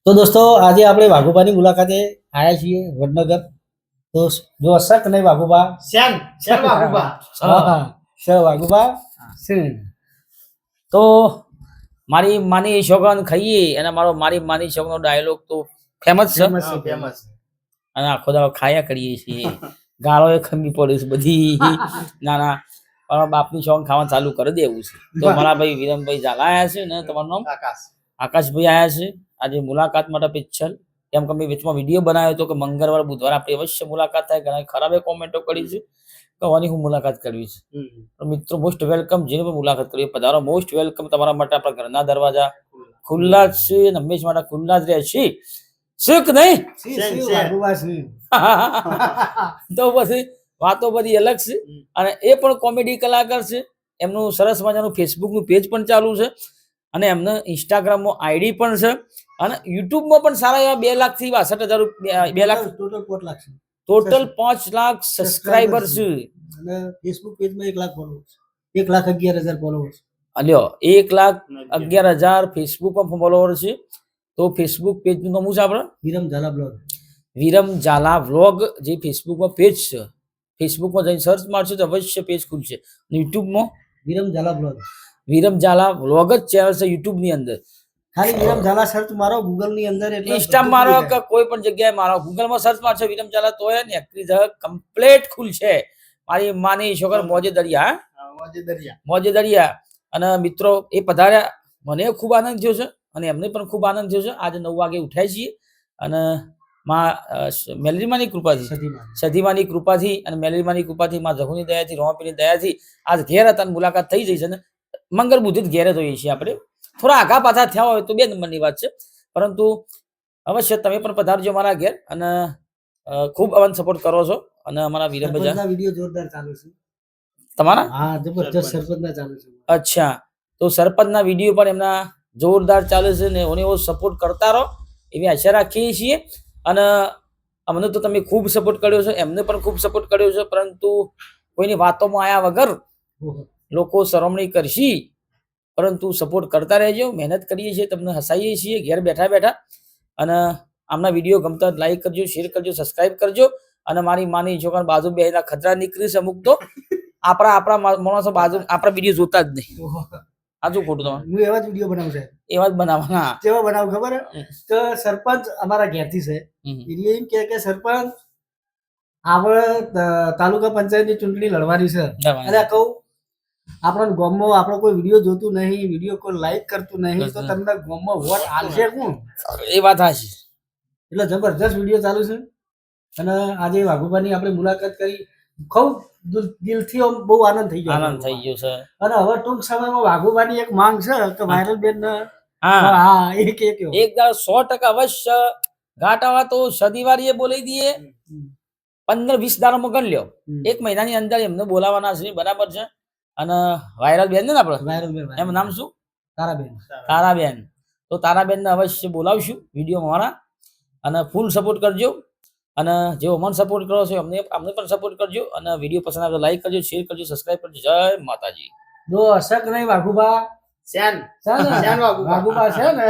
તો દોસ્તો આજે આપણે વાઘુબાની મુલાકાતે આવ્યા છીએ વડનગર. તો જો શક નહીં વાઘુબા શ્યામ વાઘુબા. વાઘુબા તો મારી માની શોગન ખાઈએ અને મારી માની શોગનો ડાયલોગ તો ફેમસ છે અને આખો દાડો ખાયા કરીએ છીએ. ગાળો એ ખમી પડે છે બધી. ના મારા બાપની શોખ ખાવાનું ચાલુ કરી દેવું છે. તો મારા ભાઈ વિરમભાઈ ઝાલા આવ્યા છે ને તમારું નામ આકાશભાઈ આવ્યા છે આજે મુલાકાત માટે પિક્ચર. કેમ કે મેં વચમાં વિડીયો બનાવ્યો હતો કે મંગળવાર બુધવારે આપણી અવશ્ય મુલાકાત થાય. ઘણા ખરાબે કોમેન્ટો કરી છે તો આની હું મુલાકાત કરવી છે. મિત્રો મોસ્ટ વેલકમ, જેને પણ મુલાકાત કરવી પધારો, મોસ્ટ વેલકમ. તમારા માટે આપણા ઘરના દરવાજા ખુલ્લા જ છે અને હંમેશા માટે ખુલ્લા જ રહે છે. શીખ નહીં તો પછી વાતો બધી અલગ છે. અને એ પણ કોમેડી કલાકાર છે. એમનું સરસ મજાનું ફેસબુકનું પેજ પણ ચાલુ છે અને એમને ઇન્સ્ટાગ્રામમાં આઈડી પણ છે અને યુટ્યુબમાં પણ સારા એવા 2,62,000 2 લાખ ટોટલ 5 લાખ સબસ્ક્રાઇબર છે અને ફેસબુક પેજમાં 1 લાખ ફોલોઅર્સ, 1,11,000 ફોલોઅર્સ. અલ્યો 1,11,000 ફેસબુક પર ફોલોઅર છે. તો ફેસબુક પેજ નું નામ શું છે આપણે? વિરમ ઝાલા બ્લોગ. વિરમ ઝાલા વ્લોગ જે ફેસબુકમાં પેજ છે. ફેસબુકમાં જઈને સર્ચ મારશો તો અવશ્ય પેજ ખુલશે. યુટ્યુબમાં વિરમ ઝાલા બ્લોગ, વિરમ ઝાલા વ્લોગ જ ચેનલ છે યુટ્યુબ ની અંદર. ખાલી વિરમ ઝાલા સર્ચ મારો ગૂગલ ની અંદર, એટલે ઇન્સ્ટા મારો કે કોઈ પણ જગ્યાએ મારો, ગૂગલ માં સર્ચ મારશો વિરમ ઝાલા તો એ નીકળી જાય, કમ્પ્લીટ ખુલશે. મારી માની છોકર મોજે દરિયા, મોજે દરિયા. અને મિત્રો એ પધાર્યા, મને ખૂબ આનંદ થયો છે અને એમને પણ ખૂબ આનંદ થયો છે. આજે 9 વાગે ઉઠાય છીએ અને મેલરીમાની કૃપાથી, સધીમાની કૃપાથી અને મેલરીમાની કૃપાથી, માં જહુની દયાથી, રોમાપીની દયાથી આજ ઘેર હતા મુલાકાત થઈ જઈ છે ને મંગળ બુદ્ધિ જ ઘેરે જોઈએ છીએ આપણે. થોડા આગા પાછા થયા હોય તો 2 નંબરની વાત છે, પરંતુ અવશ્ય તમે પણ પધારજો મારા ઘેર અને ખૂબ અવન સપોર્ટ કરો છો. અને અમારા વિરમભાઈ વિડિયો જોરદાર ચાલે છે તમારા. હા, જબરદસ્ત સરપંચના ચાલે છે. અચ્છા, તો સરપંચના વિડીયો પણ એમના જોરદાર ચાલે છે ને એવો સપોર્ટ કરતા રહો એવી આશા રાખીએ છીએ. અને અમને તો તમે ખૂબ સપોર્ટ કર્યો છે, એમને પણ ખૂબ સપોર્ટ કર્યો છે, પરંતુ કોઈની વાતોમાં આવ્યા વગર લોકો સરમણી કરશી, પરંતુ સપોર્ટ કરતા રહેજો. મહેનત કરીએ છીએ, તમને હસાઈએ છીએ ઘેર બેઠા બેઠા. અને આમના વિડીયો ગમતા લાઈક કરજો, શેર કરજો, સબસ્ક્રાઇબ કરજો. અને મારી માની છોકરા બાજુ બેના ખતરા નીકળી છે અમુક તો આપણા માણસો બાજુ આપણા વિડીયો જોતા જ નહીં. આજુ ખોટું તમારે? હું એવા જ વિડીયો બનાવું છે, એવા જ બનાવવાના. કેવા બનાવું ખબર કે સરપંચ અમારા ઘેરથી છે, એમ કે સરપંચ આપણે તાલુકા પંચાયતની ચૂંટણી લડવાની છે અને કહું આપણા ગામમાં આપણો કોઈ વિડીયો જોતું નહીં, વિડીયો કોઈ લાઈક કરતું નહીં, તો તમને ગામમાં વોટ આલશે કોણ? એ વાત હાચી. એટલે જબરજસ્ત વિડીયો ચાલુ છે. અને આજે વાઘુબાની આપણે મુલાકાત કરી, ખૂબ દિલથી બહુ આનંદ થઈ ગયો. આનંદ થઈ ગયો છે. અને હવે ટૂંક સમયમાં વાઘુબાની એક માંગ છે કે વાયરલ બેન એક દાડો 100% અવશ્ય ઘાટાવા તો શનિવારે બોલાવી દઈએ, 15-20 દાડામાં ગણ લ્યો, 1 મહિનાની અંદર એમને બોલાવાના છે. બરાબર છે. અને વાયરલ બેન ને આપણે વાયરલ બેન, એમ નામ શું? તારાબેન. તારાબેન. તો તારાબેનને અવશ્ય બોલાવશું વિડીયો મારા. અને ફૂલ સપોર્ટ કરજો. અને જેવો મન સપોર્ટ કરો છો અમને પણ સપોર્ટ કરજો. અને વિડીયો પસંદ આવે તો લાઈક કરજો, શેર કરજો, સબસ્ક્રાઇબ કરજો. જય માતાજી. જો અશક નહીં વાઘુબા વાઘુબા છે ને,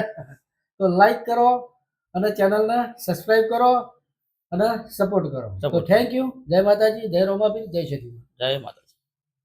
તો લાઈક કરો અને ચેનલને સબસ્ક્રાઇબ કરો અને સપોર્ટ કરો. તો થેન્ક યુ. જય માતાજી, જય રોમાપીર, જય સતી, જય માતા.